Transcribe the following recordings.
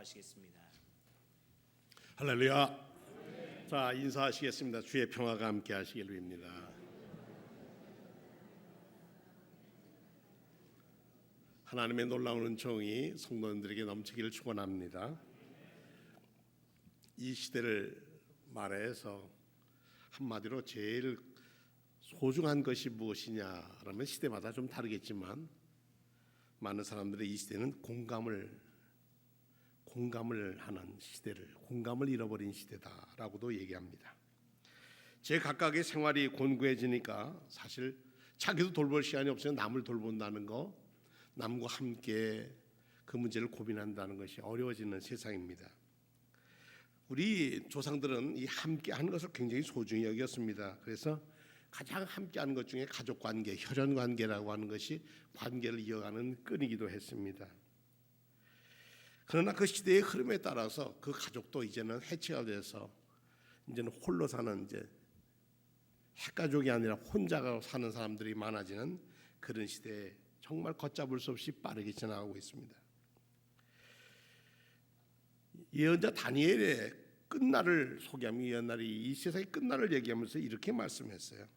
기도하시겠습니다. 할렐루야. 자, 인사하시겠습니다. 주의 평화가 함께 하시길 빕니다. 하나님의 놀라운 은총이 성도님들에게 넘치기를 축원합니다. 이 시대를 말해서 한마디로 제일 소중한 것이 무엇이냐라면 시대마다 좀 다르겠지만 많은 사람들이 이 시대는 공감을 하는 시대를, 공감을 잃어버린 시대다라고도 얘기합니다. 제 각각의 생활이 곤고해지니까 사실 자기도 돌볼 시간이 없으면 남을 돌본다는 거, 남과 함께 그 문제를 고민한다는 것이 어려워지는 세상입니다. 우리 조상들은 이 함께하는 것을 굉장히 소중히 여겼습니다. 그래서 가장 함께하는 것 중에 가족관계, 혈연관계라고 하는 것이 관계를 이어가는 끈이기도 했습니다. 그러나 그 시대의 흐름에 따라서 그 가족도 이제는 해체가 돼서 이제는 홀로 사는, 이제 핵가족이 아니라 혼자 사는 사람들이 많아지는 그런 시대에 정말 걷잡을 수 없이 빠르게 지나가고 있습니다. 예언자 다니엘의 끝날을 소개하며 예언날이 이 세상의 끝날을 얘기하면서 이렇게 말씀했어요.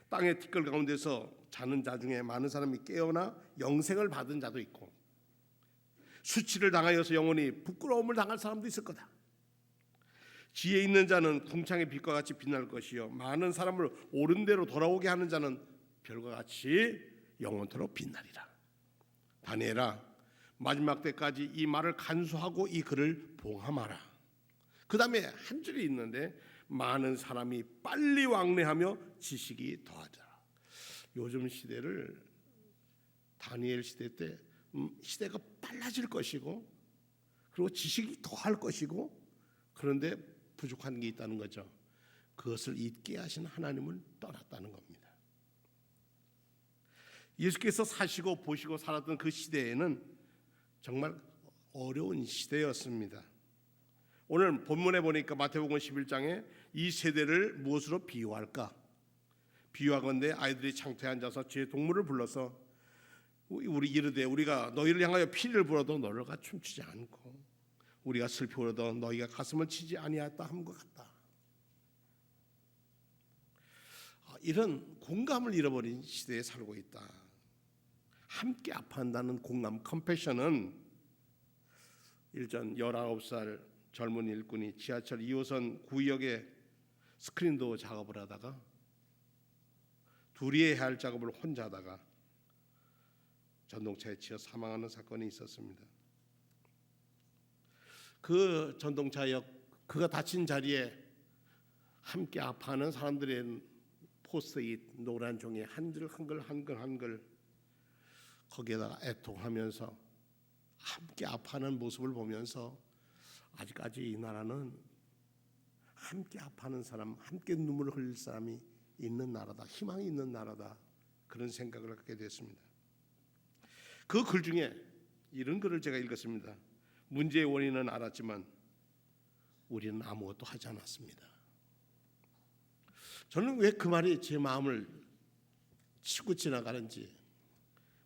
땅의 티끌 가운데서 자는 자 중에 많은 사람이 깨어나 영생을 받은 자도 있고 수치를 당하여서 영원히 부끄러움을 당할 사람도 있을 거다. 지혜 있는 자는 궁창의 빛과 같이 빛날 것이요 많은 사람을 옳은 대로 돌아오게 하는 자는 별과 같이 영원토록 빛나리라. 다니엘아, 마지막 때까지 이 말을 간수하고 이 글을 봉함하라. 그 다음에 한 줄이 있는데 많은 사람이 빨리 왕래하며 지식이 더하더라. 요즘 시대를 다니엘 시대 때 시대가 빨라질 것이고 그리고 지식이 더할 것이고 그런데 부족한 게 있다는 거죠. 그것을 잊게 하신 하나님을 떠났다는 겁니다. 예수께서 사시고 보시고 살았던 그 시대에는 정말 어려운 시대였습니다. 오늘 본문에 보니까 마태복음 11장에 이 세대를 무엇으로 비유할까? 비유하건대 아이들이 창터에 앉아서 제 동물을 불러서 우리 이르되 우리가 너희를 향하여 피를 불어도 너희가 춤추지 않고 우리가 슬피 울어도 너희가 가슴을 치지 아니하였다 함과 같다. 이런 공감을 잃어버린 시대에 살고 있다. 함께 아파한다는 공감, 컴패션은 일전 19살 젊은 일꾼이 지하철 2호선 구역에 스크린도 작업을 하다가 둘이 해야 할 작업을 혼자 하다가 전동차에 치여 사망하는 사건이 있었습니다. 그 전동차역 그가 다친 자리에 함께 아파하는 사람들의 포스트잇 노란 종이에 한 줄 한글 거기에다가 애통하면서 함께 아파하는 모습을 보면서 아직까지 이 나라는 함께 아파하는 사람, 함께 눈물을 흘릴 사람이 있는 나라다, 희망이 있는 나라다, 그런 생각을 갖게 됐습니다. 그 글 중에 이런 글을 제가 읽었습니다. 문제의 원인은 알았지만 우리는 아무것도 하지 않았습니다. 저는 왜 그 말이 제 마음을 치고 지나가는지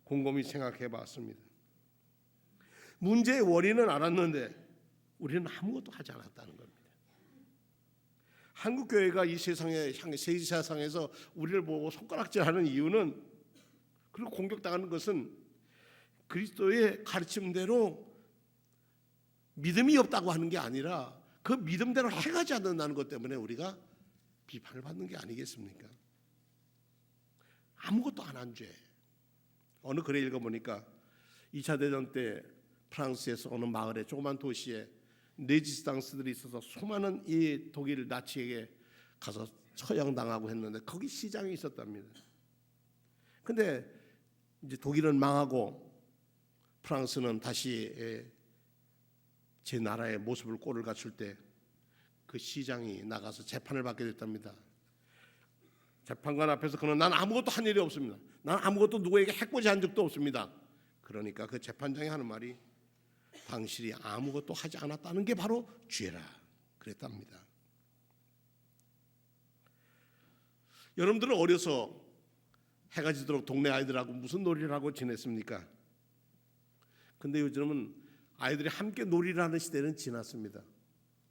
곰곰이 생각해 봤습니다. 문제의 원인은 알았는데 우리는 아무것도 하지 않았다는 겁니다. 한국 교회가 이 세상에서 우리를 보고 손가락질하는 이유는, 그리고 공격당하는 것은 그리스도의 가르침대로 믿음이 없다고 하는 게 아니라 그 믿음대로 해가지 않는다는 것 때문에 우리가 비판을 받는 게 아니겠습니까? 아무것도 안 한 죄. 어느 글에 읽어보니까 2차 대전 때 프랑스에서 어느 마을에 조그만 도시에 레지스탕스들이 있어서 수많은 이 독일 나치에게 가서 처형당하고 했는데 거기 시장이 있었답니다. 근데 이제 독일은 망하고 프랑스는 다시 제 나라의 모습을 꼴을 갖출 때 그 시장이 나가서 재판을 받게 됐답니다. 재판관 앞에서 그는 난 아무것도 한 일이 없습니다. 난 아무것도 누구에게 해코지한 적도 없습니다. 그러니까 그 재판장이 하는 말이 당신이 아무것도 하지 않았다는 게 바로 죄라 그랬답니다. 여러분들은 어려서 해가 지도록 동네 아이들하고 무슨 놀이를 하고 지냈습니까? 근데 요즘은 아이들이 함께 놀이를 하는 시대는 지났습니다.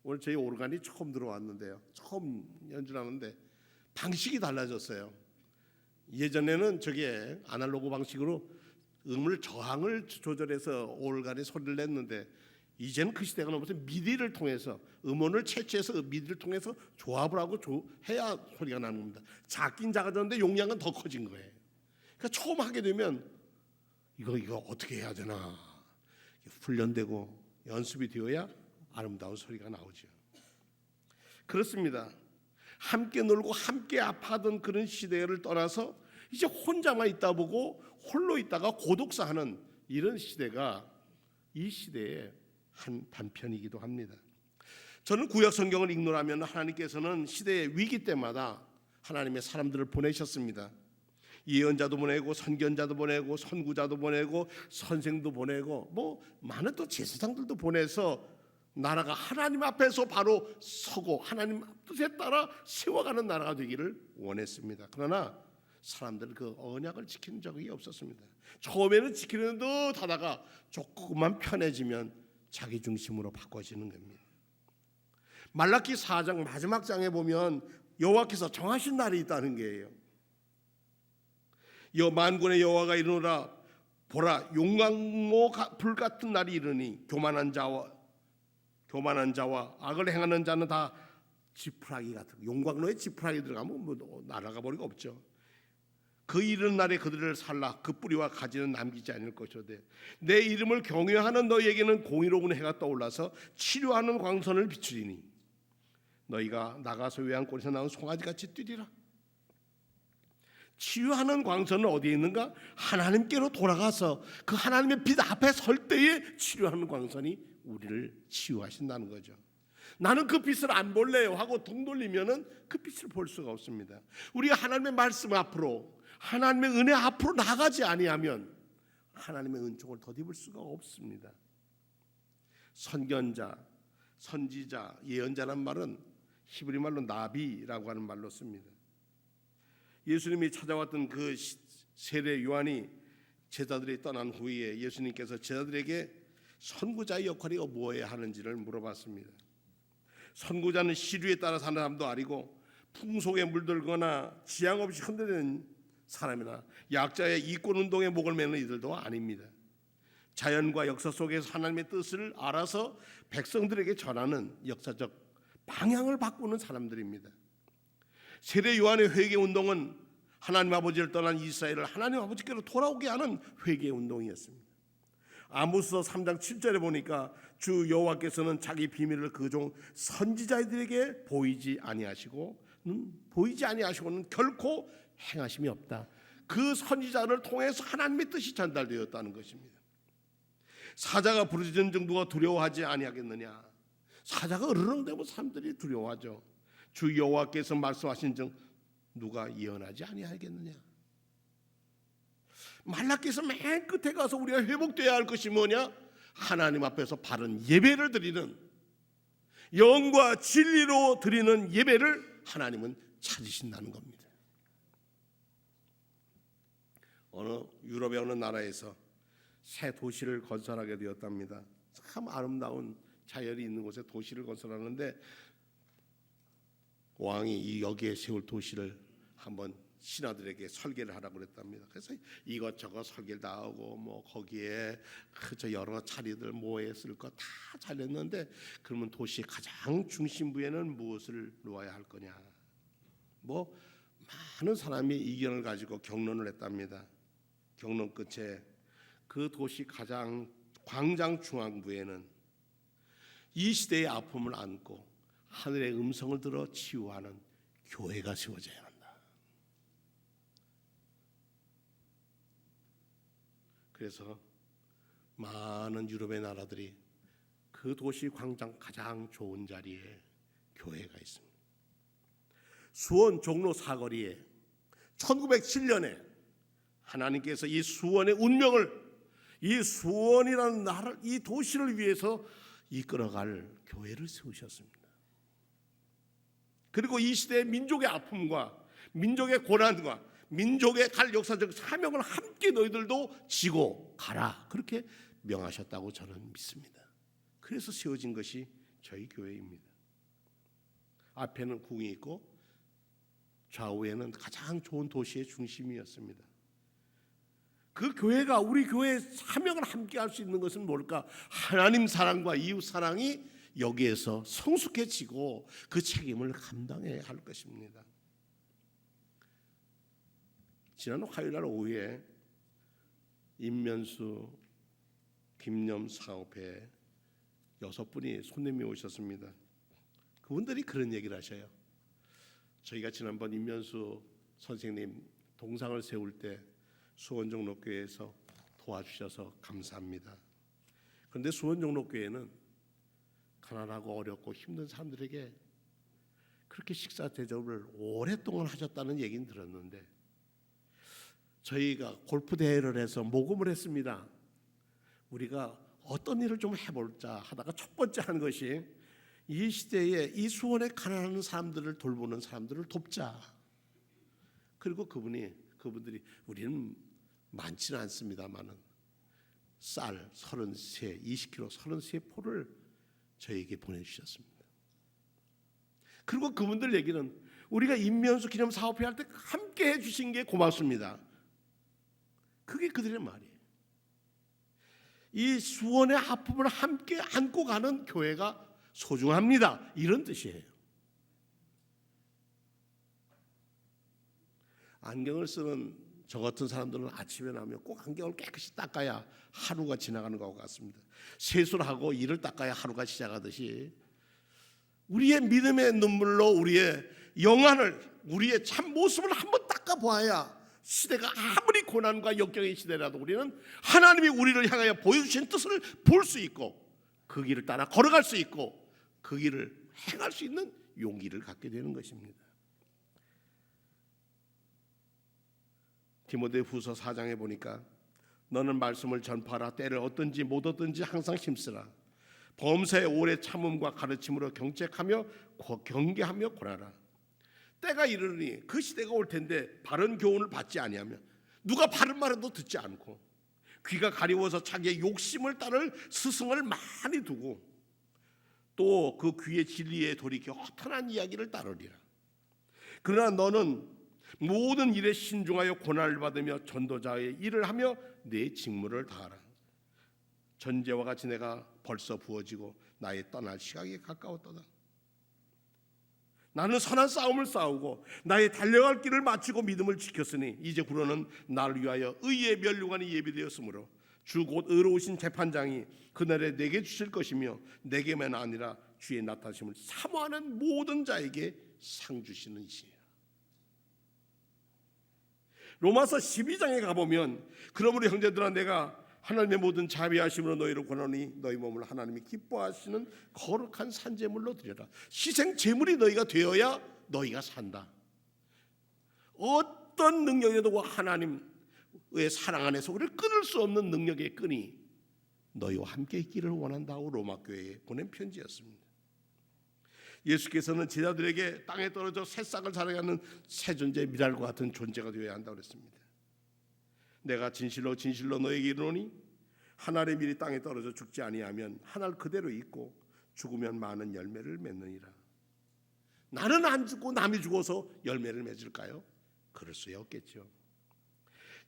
오늘 저희 오르간이 처음 들어왔는데요. 처음 연주하는데 방식이 달라졌어요. 예전에는 저게 아날로그 방식으로 음을 저항을 조절해서 오르간에 소리를 냈는데 이제는 그 시대가 넘어서 미디를 통해서 음원을 채취해서 미디를 통해서 조합을 하고 해야 소리가 나는 겁니다. 작긴 작아졌는데 용량은 더 커진 거예요. 그러니까 처음 하게 되면 이거 어떻게 해야 되나 훈련되고 연습이 되어야 아름다운 소리가 나오죠. 그렇습니다. 함께 놀고 함께 아파하던 그런 시대를 떠나서 이제 혼자만 있다 보고 홀로 있다가 고독사하는 이런 시대가 이 시대의 한 단편이기도 합니다. 저는 구약 성경을 읽노라면 하나님께서는 시대의 위기 때마다 하나님의 사람들을 보내셨습니다. 예언자도 보내고 선견자도 보내고 선구자도 보내고 선생도 보내고 뭐 많은 또 제사장들도 보내서 나라가 하나님 앞에서 바로 서고 하나님 뜻에 따라 세워가는 나라가 되기를 원했습니다. 그러나 사람들은 그 언약을 지키는 적이 없었습니다. 처음에는 지키는 듯 하다가 조금만 편해지면 자기 중심으로 바꿔지는 겁니다. 말라기 4장 마지막 장에 보면 여호와께서 정하신 날이 있다는 거예요. 만군의 여호와가 이르노라 보라 용광로 불같은 날이 이르니 교만한 자와 악을 행하는 자는 다 지푸라기 같은 용광로에 지푸라기 들어가면 뭐 날아가 버리가 없죠. 그 이른 날에 그들을 살라 그 뿌리와 가지는 남기지 않을 것이오되 내 이름을 경외하는 너희에게는 공의로운 해가 떠올라서 치료하는 광선을 비추리니 너희가 나가서 외양골에서 나온 송아지같이 뛰리라. 치유하는 광선은 어디에 있는가? 하나님께로 돌아가서 그 하나님의 빛 앞에 설 때에 치료하는 광선이 우리를 치유하신다는 거죠. 나는 그 빛을 안 볼래요 하고 등 돌리면은 그 빛을 볼 수가 없습니다. 우리가 하나님의 말씀 앞으로 하나님의 은혜 앞으로 나가지 아니하면 하나님의 은총을 덧입을 수가 없습니다. 선견자, 선지자, 예언자란 말은 히브리 말로 나비라고 하는 말로 씁니다. 예수님이 찾아왔던 그 세례 요한이 제자들이 떠난 후에 예수님께서 제자들에게 선구자의 역할이 무엇이어야 하는지를 물어봤습니다. 선구자는 시류에 따라 사는 사람도 아니고 풍속에 물들거나 지향 없이 흔들리는 사람이나 약자의 이권운동에 목을 매는 이들도 아닙니다. 자연과 역사 속에서 하나님의 뜻을 알아서 백성들에게 전하는 역사적 방향을 바꾸는 사람들입니다. 세례 요한의 회개 운동은 하나님 아버지를 떠난 이스라엘을 하나님 아버지께로 돌아오게 하는 회개 운동이었습니다. 아모스 3장 7절에 보니까 주 여호와께서는 자기 비밀을 그 종 선지자들에게 보이지 아니하시고는 결코 행하심이 없다. 그 선지자를 통해서 하나님의 뜻이 전달되었다는 것입니다. 사자가 부르짖은 즉 누가 두려워하지 아니하겠느냐. 사자가 으르렁대면 사람들이 두려워하죠. 주 여호와께서 말씀하신 즉 누가 예언하지 아니하겠느냐. 말라기서 맨 끝에 가서 우리가 회복되어야 할 것이 뭐냐? 하나님 앞에서 바른 예배를 드리는, 영과 진리로 드리는 예배를 하나님은 찾으신다는 겁니다. 어느 유럽의 어느 나라에서 새 도시를 건설하게 되었답니다. 참 아름다운 자연이 있는 곳에 도시를 건설하는데 왕이 여기에 세울 도시를 한번 신하들에게 설계를 하라고 그랬답니다. 그래서 이것저것 설계를 다 하고 뭐 거기에 저 여러 자리들 뭐에 쓸 거 다 잘했는데 그러면 도시 가장 중심부에는 무엇을 놓아야 할 거냐. 뭐 많은 사람이 의견을 가지고 경론을 했답니다. 경론 끝에 그 도시 가장 광장 중앙부에는 이 시대의 아픔을 안고 하늘의 음성을 들어 치유하는 교회가 세워져야 한다. 그래서 많은 유럽의 나라들이 그 도시 광장 가장 좋은 자리에 교회가 있습니다. 수원 종로 사거리에 1907년에 하나님께서 이 수원의 운명을, 이 수원이라는 나라를, 이 도시를 위해서 이끌어갈 교회를 세우셨습니다. 그리고 이 시대의 민족의 아픔과 민족의 고난과 민족의 갈 역사적 사명을 함께 너희들도 지고 가라, 그렇게 명하셨다고 저는 믿습니다. 그래서 세워진 것이 저희 교회입니다. 앞에는 궁이 있고 좌우에는 가장 좋은 도시의 중심이었습니다. 그 교회가 우리 교회의 사명을 함께 할 수 있는 것은 뭘까? 하나님 사랑과 이웃 사랑이 여기에서 성숙해지고 그 책임을 감당해야 할 것입니다. 지난 화요일날 오후에 임면수, 김념 사업회 6분이 손님이 오셨습니다. 그분들이 그런 얘기를 하셔요. 저희가 지난번 임면수 선생님 동상을 세울 때 수원종로교회에서 도와주셔서 감사합니다. 그런데 수원종로교회는 가난하고 어렵고 힘든 사람들에게 그렇게 식사 대접을 오랫동안 하셨다는 얘기는 들었는데, 저희가 골프 대회를 해서 모금을 했습니다. 우리가 어떤 일을 좀 해볼자 하다가 첫 번째 한 것이 이 시대에 이 수원에 가난한 사람들을 돌보는 사람들을 돕자. 그리고 그분들이 우리는 많지는 않습니다만은 쌀 33, 20kg 33포를 저에게 보내주셨습니다. 그리고 그분들 얘기는 우리가 임면수 기념 사업회 할 때 함께 해주신 게 고맙습니다. 그게 그들의 말이에요. 이 수원의 아픔을 함께 안고 가는 교회가 소중합니다. 이런 뜻이에요. 안경을 쓰는 저 같은 사람들은 아침에 나면 꼭 안경을 깨끗이 닦아야 하루가 지나가는 것 같습니다. 세수를 하고 이를 닦아야 하루가 시작하듯이 우리의 믿음의 눈물로 우리의 영안을, 우리의 참 모습을 한번 닦아보아야 시대가 아무리 고난과 역경의 시대라도 우리는 하나님이 우리를 향하여 보여주신 뜻을 볼 수 있고 그 길을 따라 걸어갈 수 있고 그 길을 행할 수 있는 용기를 갖게 되는 것입니다. 디모데후서 4장에 보니까 너는 말씀을 전파하라. 때를 얻든지 못 얻든지 항상 힘쓰라. 범사에 오래 참음과 가르침으로 경책하며 경계하며 권하라. 때가 이르니 그 시대가 올 텐데 바른 교훈을 받지 아니하면 누가 바른 말도 듣지 않고 귀가 가리워서 자기의 욕심을 따를 스승을 많이 두고 또 그 귀의 진리에 돌이켜 허탄한 이야기를 따르리라. 그러나 너는 모든 일에 신중하여 고난을 받으며 전도자의 일을 하며 내 직무를 다하라. 전제와 같이 내가 벌써 부어지고 나의 떠날 시각이 가까웠도다. 나는 선한 싸움을 싸우고 나의 달려갈 길을 마치고 믿음을 지켰으니 이제 후로는 나를 위하여 의의 면류관이 예비되었으므로 주 곧 의로우신 재판장이 그날에 내게 주실 것이며 내게만 아니라 주의 나타나심을 사모하는 모든 자에게 상 주시는 이시라. 로마서 12장에 가보면 그러므로 형제들아 내가 하나님의 모든 자비하심으로 너희를 권하니 너희 몸을 하나님이 기뻐하시는 거룩한 산제물로 드려라. 희생 제물이 너희가 되어야 너희가 산다. 어떤 능력에도 하나님의 사랑 안에서 우리를 끊을 수 없는 능력의 끈이 너희와 함께 있기를 원한다고 로마 교회에 보낸 편지였습니다. 예수께서는 제자들에게 땅에 떨어져 새싹을 자라게 새 존재 미랄과 같은 존재가 되어야 한다고 그랬습니다. 내가 진실로 진실로 너에게 이르노니 한 알의 밀이 땅에 떨어져 죽지 아니하면 한 알 그대로 있고 죽으면 많은 열매를 맺느니라. 나는 안 죽고 남이 죽어서 열매를 맺을까요? 그럴 수 없겠죠.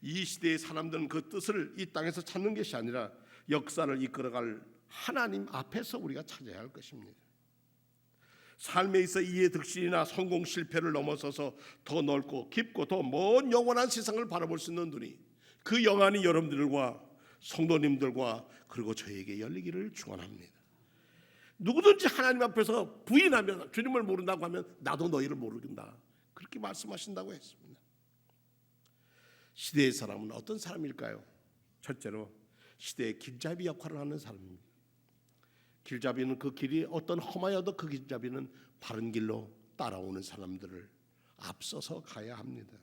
이 시대의 사람들은 그 뜻을 이 땅에서 찾는 것이 아니라 역사를 이끌어갈 하나님 앞에서 우리가 찾아야 할 것입니다. 삶에 있어 이해 득실이나 성공 실패를 넘어서서 더 넓고 깊고 더 먼 영원한 세상을 바라볼 수 있는 눈이 그 영안이 여러분들과 성도님들과 그리고 저에게 열리기를 축원합니다. 누구든지 하나님 앞에서 부인하면 주님을 모른다고 하면 나도 너희를 모른다 그렇게 말씀하신다고 했습니다. 시대의 사람은 어떤 사람일까요? 첫째로 시대의 길잡이 역할을 하는 사람입니다. 길잡이는 그 길이 어떤 험하여도 그 길잡이는 바른 길로 따라오는 사람들을 앞서서 가야 합니다.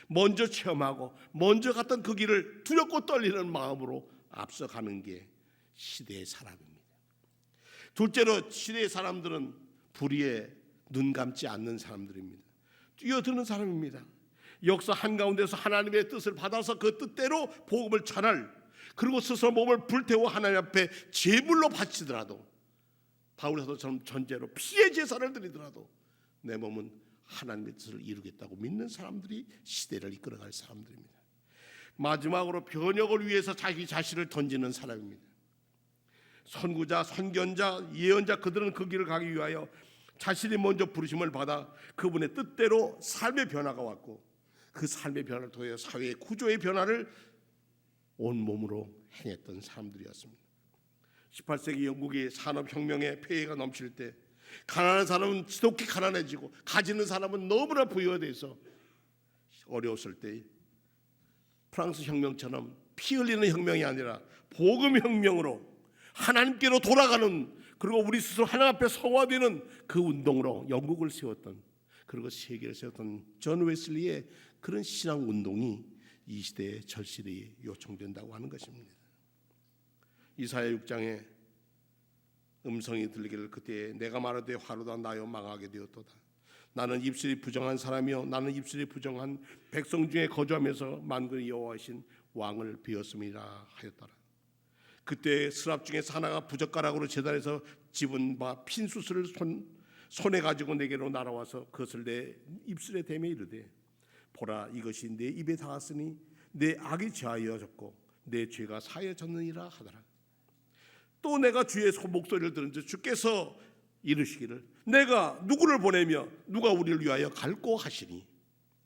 먼저 체험하고 먼저 갔던 그 길을 두렵고 떨리는 마음으로 앞서가는 게 시대의 사람입니다. 둘째로 시대의 사람들은 불의에 눈 감지 않는 사람들입니다. 뛰어드는 사람입니다. 역사 한가운데서 하나님의 뜻을 받아서 그 뜻대로 복음을 전할, 그리고 스스로 몸을 불태워 하나님 앞에 제물로 바치더라도 바울 사도처럼 전제로 피의 제사를 드리더라도 내 몸은 하나님의 뜻을 이루겠다고 믿는 사람들이 시대를 이끌어갈 사람들입니다. 마지막으로 변혁을 위해서 자기 자신을 던지는 사람입니다. 선구자, 선견자, 예언자 그들은 그 길을 가기 위하여 자신이 먼저 부르심을 받아 그분의 뜻대로 삶의 변화가 왔고 그 삶의 변화를 통해 사회의 구조의 변화를 온몸으로 행했던 사람들이었습니다. 18세기 영국의 산업혁명의 폐해가 넘칠 때 가난한 사람은 지독히 가난해지고 가지는 사람은 너무나 부유해서 어려웠을 때 프랑스 혁명처럼 피 흘리는 혁명이 아니라 복음 혁명으로 하나님께로 돌아가는, 그리고 우리 스스로 하나님 앞에 성화되는 그 운동으로 영국을 세웠던, 그리고 세계를 세웠던 존 웨슬리의 그런 신앙 운동이 이 시대에 절실히 요청된다고 하는 것입니다. 이사야 6장에 음성이 들리기를 그때 내가 말하되 화로다 나여 망하게 되었도다. 나는 입술이 부정한 사람이요 나는 입술이 부정한 백성 중에 거주하면서 만군의 여호와이신 왕을 비었음이라 하였더라. 그때 스랍 중에 하나가 부젓가락으로 제단에서 집은 바 핀수스를 손에 가지고 내게로 날아와서 그것을 내 입술에 대며 이르되 보라 이것이 내 입에 닿았으니 내 악이 제하여졌고 내 죄가 사여졌느니라 하더라. 또 내가 주의 목소리를 들은즉 주께서 이르시기를 내가 누구를 보내며 누가 우리를 위하여 갈고 하시니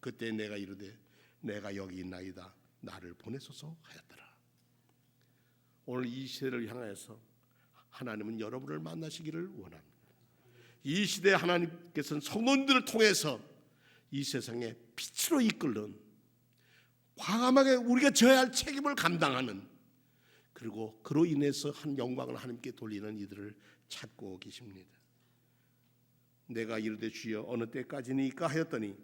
그때 내가 이르되 내가 여기 있나이다 나를 보내소서 하였더라. 오늘 이 시대를 향하여서 하나님은 여러분을 만나시기를 원합니다. 이 시대에 하나님께서는 성도들을 통해서 이 세상에 빛으로 이끌는, 과감하게 우리가 져야 할 책임을 감당하는, 그리고 그로 인해서 한 영광을 하나님께 돌리는 이들을 찾고 계십니다. 내가 이르되 주여 어느 때까지니까 하였더니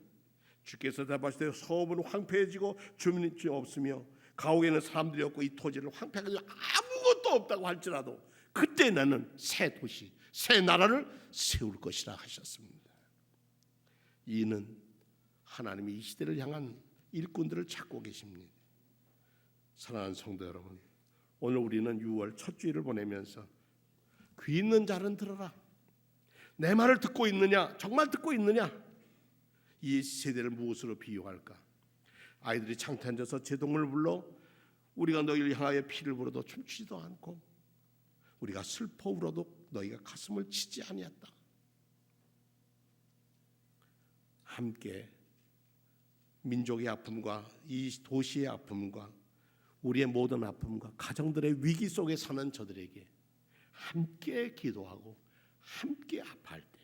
주께서 대답하시되 서업은 황폐해지고 주민이 없으며 가옥에는 사람들이 없고 이 토지를 황폐하게 아무것도 없다고 할지라도 그때 나는 새 도시 새 나라를 세울 것이라 하셨습니다. 이는 하나님이 이 시대를 향한 일꾼들을 찾고 계십니다. 사랑하는 성도 여러분, 오늘 우리는 6월 첫 주일을 보내면서 귀 있는 자는 들어라. 내 말을 듣고 있느냐? 정말 듣고 있느냐? 이 세대를 무엇으로 비유할까? 아이들이 창태 앉아서 제동을 불러 우리가 너희를 향하여 피를 불어도 춤추지도 않고 우리가 슬퍼 울어도 너희가 가슴을 치지 아니했다. 함께 민족의 아픔과 이 도시의 아픔과 우리의 모든 아픔과 가정들의 위기 속에 사는 저들에게 함께 기도하고 함께 아파할 때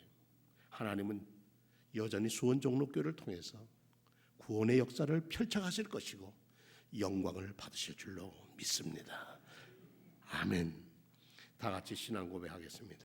하나님은 여전히 수원종로교를 통해서 구원의 역사를 펼쳐가실 것이고 영광을 받으실 줄로 믿습니다. 아멘. 다 같이 신앙 고백하겠습니다.